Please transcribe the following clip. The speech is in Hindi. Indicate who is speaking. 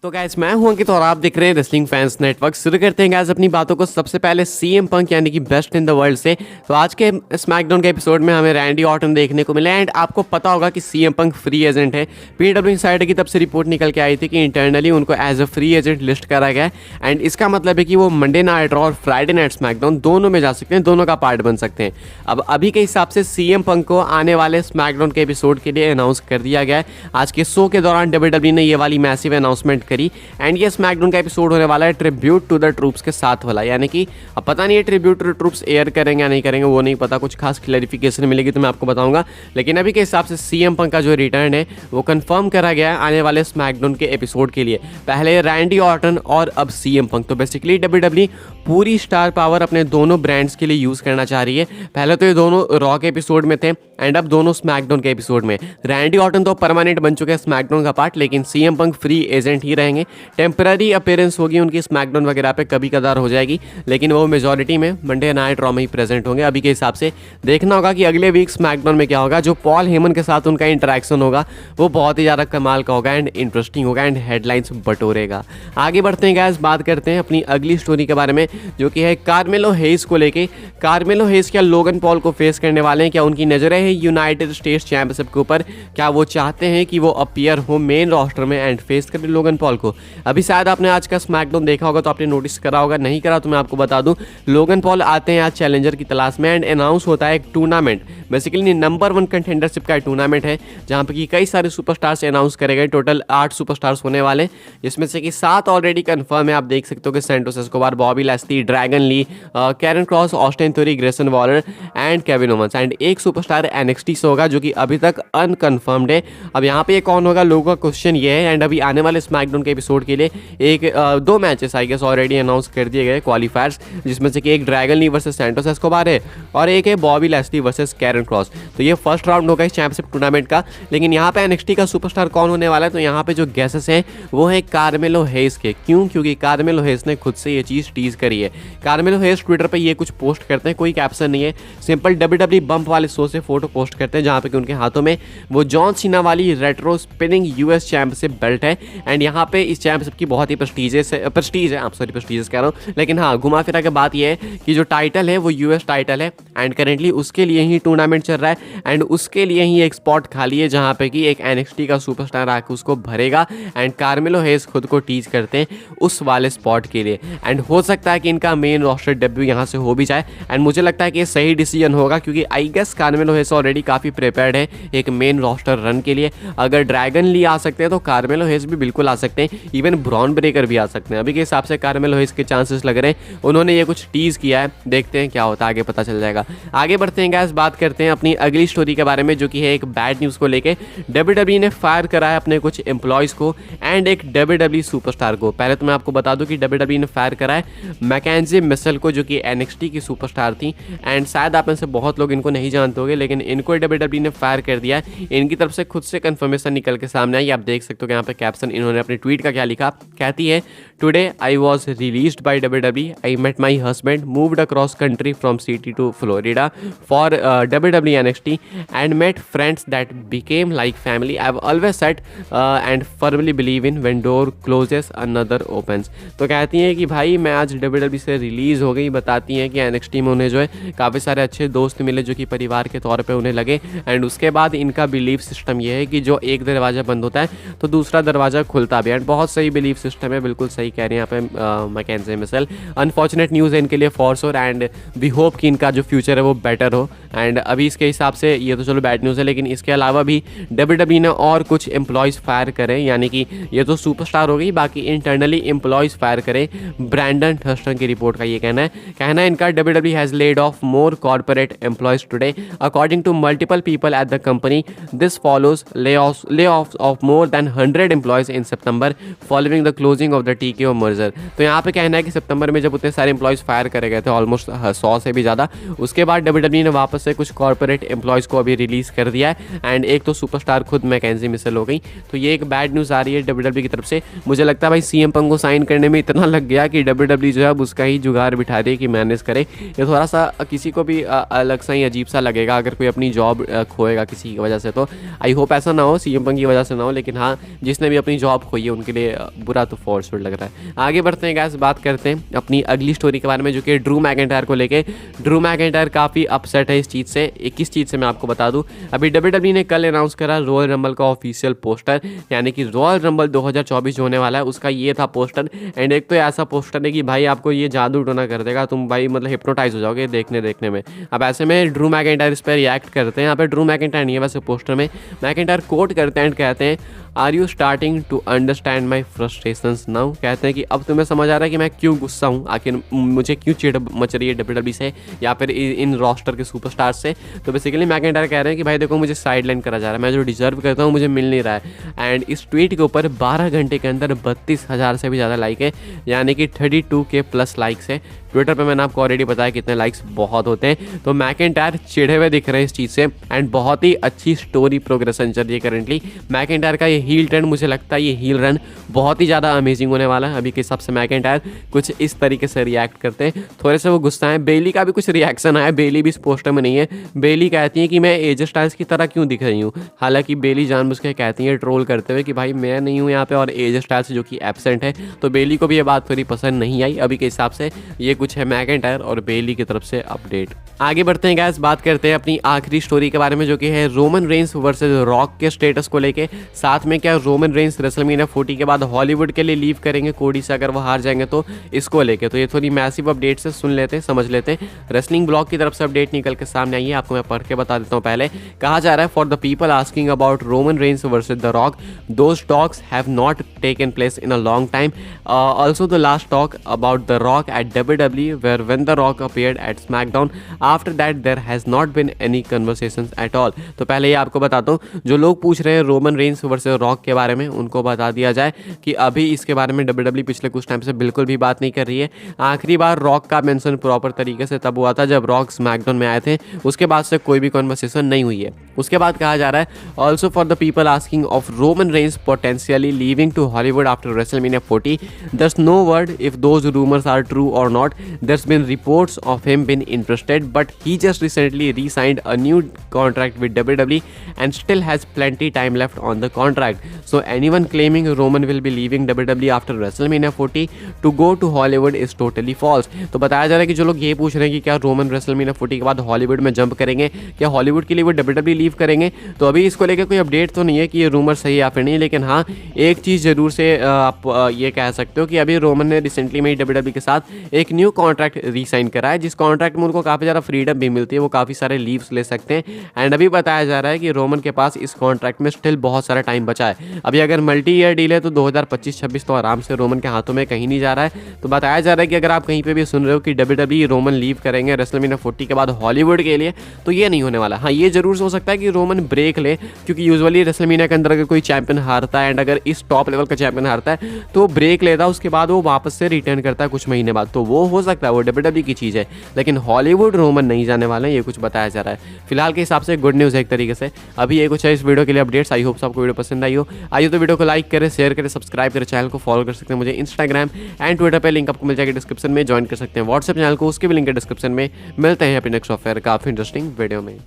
Speaker 1: तो गाइस मैं हूं अंकित और आप देख रहे हैं रेसलिंग फैंस नेटवर्क। शुरू करते हैं गाइस अपनी बातों को सबसे पहले सीएम पंक यानी कि बेस्ट इन द वर्ल्ड से। तो आज के स्मैकडाउन के एपिसोड में हमें रैंडी ऑर्टन देखने को मिला एंड आपको पता होगा कि सीएम पंक फ्री एजेंट है। पीडब्ल्यू साइड की तब से रिपोर्ट निकल के आई थी कि इंटरनली उनको as a free agent list करा गया एंड इसका मतलब है कि वो मंडे नाइट रॉ और फ्राइडे नाइट स्मैकडाउन दोनों में जा सकते हैं, दोनों का पार्ट बन सकते हैं। अब अभी के हिसाब से सीएम पंक को आने वाले स्मैकडाउन के एपिसोड के लिए अनाउंस कर दिया गया है। आज के शो के दौरान डब्ल्यूडब्ल्यू ने ये वाली मैसिव अनाउंसमेंट करी एंड ये स्मैकडाउन का एपिसोड होने वाला है ट्रिब्यूट टू द ट्रूप्स के साथ वाला, यानी कि अब पता नहीं है tribute to the troops air करेंगे या नहीं करेंगे, वो नहीं पता, कुछ खास क्लैरिफिकेशन मिलेगी तो मैं आपको बताऊंगा। लेकिन अभी के हिसाब से सीएम पंक का जो रिटर्न है वो कंफर्म करा गया है आने वाले स्मैकडाउन के एपिसोड के लिए। पहले रैंडी ऑर्टन और अब सीएम पंक। तो बेसिकली डब्ल्यूडब्ल्यू पूरी स्टार पावर अपने दोनों ब्रांड्स के लिए यूज करना चाह रही है। पहले तो ये दोनों रॉ के एपिसोड में थे एंड अब दोनों स्मैकडाउन के एपिसोड में। रैंडी ऑर्टन तो परमानेंट बन चुके हैं स्मैकडाउन का पार्ट, लेकिन सीएम पंक फ्री एजेंट ही रहेंगे। टेम्पररी अपीयरेंस होगी उनकी स्मैकडाउन वगैरह पे, कभी कदार हो जाएगी, लेकिन वो मेजॉरिटी में मंडे नाइट रॉ में ही प्रेजेंट होंगे। अभी के हिसाब से देखना होगा कि अगले वीक स्मैकडाउन में क्या होगा। जो पॉल हेमन के साथ उनका इंटरेक्शन होगा वो बहुत ही ज़्यादा कमाल का होगा एंड इंटरेस्टिंग होगा एंड हेडलाइंस बटोरेगा। आगे बढ़ते हैं गाइस, बात करते हैं अपनी अगली स्टोरी के बारे में जो कि है कार्मेलो हेज को लेके। कार्मेलो हेज क्या लोगन पॉल को फेस करने वाले हैं? क्या उनकी नज़रें हैं यूनाइटेड स्टेट्स चैंपियनशिप के ऊपर? क्या वो चाहते हैं कि वो अपीयर हो मेन रोस्टर में एंड फेस करें लोगन पॉल को? अभी शायद आपने आज का स्मैकडाउन देखा होगा तो आपने नोटिस करा होगा, नहीं करा तो मैं आपको बता दूं, लोगन पॉल आते हैं आज चैलेंजर की तलाश में एंड अनाउंस होता है एक टूर्नामेंट। बेसिकली नंबर 1 कंटेंडरशिप का टूर्नामेंट है जहां पे कि कई सारे सुपरस्टार्स अनाउंस करे गए। टोटल 8 सुपरस्टार्स होने वाले, जिसमें से कि 7 ऑलरेडी कंफर्म है। आप देख सकते हो कि Santos Escobar, Bobby Lashley, Dragon Lee, Karrion Kross, Austin Theory, Grayson Waller and Kevin Owens and एक सुपरस्टार एनएक्सटी से होगा जो कि अभी तक अनकन्फर्म्ड है। अब यहाँ पे ये कौन होगा, लोगों का क्वेश्चन ये है। एंड अभी आने वाले स्मैकडाउन के एपिसोड के लिए एक 2 matches I guess already announce कर दिए गए क्वालिफायर्स, जिसमें से कि एक Dragon Lee versus Santos Escobar है और एक है Bobby Lashley versus Karrion Kross. तो ये फर्स्ट राउंड होगा इस चैंपियनशिप टूर्नामेंट का। लेकिन यहाँ पे एनएक्सटी का सुपरस्टार कौन होने वाला है? तो यहाँ पे जो गेसेस हैं वो है कार्मेलो हेज के। क्यों? क्योंकि कार्मेलो हेज ने खुद से ये चीज़ टीज करी है। कार्मेलो हेज ट्विटर पे ये कुछ पोस्ट करते हैं, कोई कैप्शन नहीं है, सिंपल डब्ल्यूडब्ल्यू बम्प वाले शो से फोटो पोस्ट करते हैं जहाँ पे कि उनके हाथों में वो जॉन सीना वाली retro spinning US championship belt है एंड यहाँ पे इस चैंपियनशिप की बहुत ही प्रेस्टीज है, आप सॉरी प्रेस्टीजियस कह रहा हूँ, लेकिन हाँ घुमा फिरा के बात ये है कि जो टाइटल है वो यूएस टाइटल है एंड करेंटली उसके लिए ही टूर्नामेंट चल रहा है एंड उसके लिए ही एक स्पॉट खाली है जहाँ पे कि एक एनएक्सटी का सुपरस्टार आके उसको भरेगा एंड कार्मेलो हेज खुद को टीज करते हैं उस वाले स्पॉट के लिए। एंड हो सकता है कि इनका मेन रोस्टर डेब्यू यहाँ से हो भी जाए एंड मुझे लगता है कि ये सही डिसीजन होगा क्योंकि I guess Carmelo Hayes already काफ़ी प्रिपेयर्ड है एक मेन रोस्टर रन के लिए। अगर ड्रैगन ली आ सकते हैं तो कार्मेलो हेज भी बिल्कुल आ सकते हैं, इवन ब्रॉन ब्रेकर भी आ सकते हैं। अभी के हिसाब से कार्मेलो हेज के चांसेस लग रहे हैं, उन्होंने ये कुछ टीज किया है, देखते हैं क्या होता है, आगे पता चल जाएगा। आगे बढ़ते हैं गाइस, बात करते हैं अपनी अगली स्टोरी के बारे में जो कि है एक बैड न्यूज़ को लेके। डब्ल्यूडब्ल्यू ने फायर करा है अपने कुछ एम्प्लॉयज़ को एंड एक डब्ल्यूडब्ल्यू सुपरस्टार को। पहले तो मैं आपको बता दूं कि डब्ल्यूडब्ल्यू ने फायर करा है मैकेंजी मिशेल को जो कि एनएक्सटी की सुपरस्टार थी एंड शायद आप में से बहुत लोग इनको नहीं जानते होंगे, लेकिन इनको डब्ल्यूडब्ल्यू ने फायर कर दिया है। इनकी तरफ से खुद से कंफर्मेशन निकल के सामने आई, आप देख सकते हो कि यहाँ पे कैप्शन इन्होंने अपने ट्वीट का क्या लिखा। कहती है, today I was released by WW, I met my husband, moved across country from city to Florida for WW NXT and met friends that became like family. I have always said and firmly believe in when door closes another opens. तो कहती हैं कि भाई मैं आज डब्ल्यूडब्ल्यू से रिलीज़ हो गई। बताती हैं कि एनएक्सटी में उन्हें जो है काफ़ी सारे अच्छे दोस्त मिले जो कि परिवार के तौर पे उन्हें लगे एंड उसके बाद इनका बिलीफ सिस्टम ये है कि जो एक दरवाज़ा बंद होता है तो दूसरा दरवाज़ा खुलता भी है एंड बहुत सही बिलीफ सिस्टम है, बिल्कुल सही कह रहे हैं यहाँ पे मैकेंजी मिशेल। अनफॉर्चुनेट न्यूज़ है इनके लिए for sure and we hope कि इनका जो फ्यूचर है वो बेटर हो एंड अभी इसके हिसाब से ये तो चलो बैड न्यूज़ है, लेकिन इसके अलावा भी डब्ल्यूडब्ल्यू ने और कुछ एम्प्लॉयज़ फायर करें, यानी कि ये तो सुपरस्टार हो गई, बाकी इंटरनली एम्प्लॉयज़ फायर करें। ब्रैंडन थर्स्टन की रिपोर्ट का ये कहना है इनका, WW has laid off more corporate employees today according to multiple people at the company. This follows lay off of more than 100 employees in September following the closing of the TKO merger. तो यहाँ पे कहना है कि सितंबर में जब उतने सारे एम्प्लॉयज़ फायर करे गए थे, ऑलमोस्ट 100 से भी ज़्यादा, उसके बाद डब्ल्यूडब्ल्यू ने वापस से कुछ कॉर्पोरेट एम्प्लॉयज़ को अभी रिलीज़ कर दिया है एंड एक तो सुपरस्टार खुद मैकेंजी मिशेल हो गई। तो ये एक बैड न्यूज़ आ रही है डब्ल्यूडब्ल्यू की तरफ से। मुझे लगता है भाई सीएम पंक को साइन करने में इतना लग गया कि डब्ल्यूडब्ल्यू जो है अब उसका ही जुगाड़ बिठा रही है कि मैनेज करे। ये थोड़ा सा किसी को भी अलग सा ही अजीब सा लगेगा अगर कोई अपनी जॉब खोएगा किसी की वजह से। तो आई होप ऐसा ना हो, सीएम पंक की वजह से ना हो, लेकिन हाँ जिसने भी अपनी जॉब खोई ये उनके लिए बुरा तो फॉर्सफुल लग रहा है। आगे बढ़ते हैं गाइस, बात करते हैं अपनी अगली स्टोरी के बारे में जो कि ड्रू मैकिंटायर को लेके। ड्रू मैकिंटायर काफ़ी अपसेट है इस चीज़ से। किस चीज़ से मैं आपको बता दूं, अभी WWE ने कल अनाउंस करा रॉयल रंबल का ऑफिशियल पोस्टर, यानी कि रॉयल रंबल 2024 जो होने वाला है उसका ये था पोस्टर। एंड एक तो ऐसा पोस्टर है कि भाई आपको ये जादू टोना कर देगा, तुम भाई मतलब हिप्नोटाइज हो जाओगे देखने में। अब ऐसे में ड्रू मैकिंटायर इस पर रिएक्ट करते हैं। यहाँ पे ड्रू मैकिंटायर नहीं है वैसे पोस्टर में, मैकिंटायर कोट करते हैं एंड कहते हैं are you starting to understand my frustrations now. कहते हैं कि अब तुम्हें समझ आ रहा है कि मैं क्यों गुस्सा हूँ, आखिर मुझे क्यों चिढ़ मच रही है WWE से या फिर इन रोस्टर के सुपरस्टार से। तो बेसिकली मैकिंटायर कह रहे हैं कि भाई देखो मुझे साइडलाइन करा जा रहा है, मैं जो डिजर्व करता हूँ मुझे मिल नहीं रहा है। एंड इस ट्वीट के ऊपर 12 घंटे के अंदर 32,000 से भी ज़्यादा लाइक है, यानी कि 32K प्लस लाइक्स है। ट्विटर पे मैंने आपको ऑलरेडी बताया कितने लाइक्स बहुत होते हैं। तो मैकिंटायर चिढ़े हुए दिख रहे हैं इस चीज़ से एंड बहुत ही अच्छी स्टोरी प्रोग्रेशन चल रही है करेंटली। मैकिंटायर का ये हील टर्न, मुझे लगता है ये हील रन बहुत ही ज़्यादा अमेजिंग होने वाला है। अभी के हिसाब से मैकिंटायर कुछ इस तरीके से रिएक्ट करते हैं, थोड़े से वो गुस्सा है। बेली का भी कुछ रिएक्शन आया, बेली भी इस पोस्टर में नहीं है। बेली कहती है कि मैं एज स्टाइल्स की तरह क्यों दिख रही हूँ, हालांकि बेली जानबूझ के कहती है ट्रोल करते हुए कि भाई मैं नहीं हूँ यहाँ पे और एज स्टाइल्स जो कि एब्सेंट है। तो बेली को भी ये बात थोड़ी पसंद नहीं आई। अभी के हिसाब से ये कुछ है मैकिंटायर और बेली की तरफ से अपडेट। आगे बढ़ते हैं गाइस, बात करते हैं अपनी आखिरी स्टोरी के बारे में जो कि है रोमन रेंस वर्सेस रॉक के स्टेटस को लेके। साथ में क्या रोमन रेंस रेसलमेनिया 40 के बाद हॉलीवुड के लिए लीव करेंगे कोडी से अगर वो हार जाएंगे तो, इसको लेके। तो ये थोड़ी मैसिव अपडेट से सुन लेते हैं, समझ लेते हैं। रेसलिंग ब्लॉग की तरफ से अपडेट निकल के सामने आई है, आपको मैं पढ़ के बता देता हूँ। पहले कहा जा रहा है for the people asking about Roman Reigns versus the Rock, those talks have not taken place in a long time. Also the last talk about the Rock at WWE where when the Rock appeared at SmackDown, after that there has not been any conversations at all। तो पहले ये आपको बताता हूँ, जो लोग पूछ रहे हैं रोमन रेंस वर्सेस रॉक के बारे में, उनको बता दिया जाए कि अभी इसके बारे में WWE पिछले कुछ टाइम से बिल्कुल भी बात नहीं कर रही है। आखिरी बार रॉक का मेंशन प्रॉपर तरीके से तब हुआ था जब रॉक स्मैकडाउन में आए थे, उसके बाद से कोई भी कन्वर्सेशन नहीं हुई है। उसके बाद कहा जा रहा है also for the people asking of Roman Reigns potentially leaving to Hollywood after WrestleMania 40, there's no word if those rumors are true or not। There's been reports of him being interested, but he just recently re-signed a new contract with WWE and still has plenty time left on the contract। So anyone claiming Roman will be leaving WWE after WrestleMania 40 to go to Hollywood is totally false। तो बताया जा रहा है कि जो लोग ये पूछ रहे हैं कि क्या रोमन WrestleMania 40 के बाद हॉलीवुड में जंप करेंगे, क्या हॉलीवुड के लिए वो WWE लीव करेंगे, तो अभी इसको लेकर कोई अपडेट तो नहीं है कि ये रूमर सही या फिर नहीं। लेकिन हाँ, एक चीज़ जरूर से आप ये कह सकते हो कि अभी रोमन ने रिसेंटली में WWE के साथ एक न्यू कॉन्ट्रैक्ट रीसाइन करा है, जिस कॉन्ट्रैक्ट में उनको काफ़ी ज़्यादा फ्रीडम भी मिलती है, वो काफ़ी सारे लीव्स ले सकते हैं। एंड अभी बताया जा रहा है कि रोमन के पास इस कॉन्ट्रैक्ट में स्टिल बहुत सारा टाइम बचा है। अभी अगर मल्टी ईयर डील है तो 2025-26 तो आराम से रोमन के हाथों में कहीं नहीं जा रहा है। तो बताया जा रहा है कि अगर आप कहीं पे भी सुन रहे हो कि WWE रोमन लीव करेंगे रेसलमेनिया 40 के बाद हॉलीवुड के लिए, तो ये नहीं होने वाला। हाँ, ये जरूर हो सकता है कि रोमन ब्रेक ले, क्योंकि यूजुअली रेसलमेनिया के अंदर अगर कोई चैंपियन हारता है एंड अगर इस टॉप लेवल का चैंपियन हारता है तो ब्रेक लेता है, उसके बाद वो वापस से रिटर्न करता है कुछ महीने बाद, तो वो हो सकता है, वो WWE की चीज़ है। लेकिन हॉलीवुड रोमन नहीं जाने वाले हैं, ये कुछ बताया जा रहा है। फिलहाल के हिसाब से गुड न्यूज़ है एक तरीके से। अभी ये कुछ है इस वीडियो के लिए अपडेट्स। आई होप आपको वीडियो पसंद आई हो। आइए तो वीडियो को लाइक करें, शेयर करें, सब्सक्राइब करें, चैनल को फॉलो कर सकते हैं मुझे इंस्टाग्राम एंड ट्विटर पर, लिंक आपको मिल जाएगा डिस्क्रिप्शन में। ज्वाइन कर सकते हैं व्हाट्सएप चैनल को, उसके भी लिंक है डिस्क्रिप्शन में। मिलते हैं अपने नेक्स्ट सॉफ्टवेयर काफ़ी इंटरेस्टिंग वीडियो में।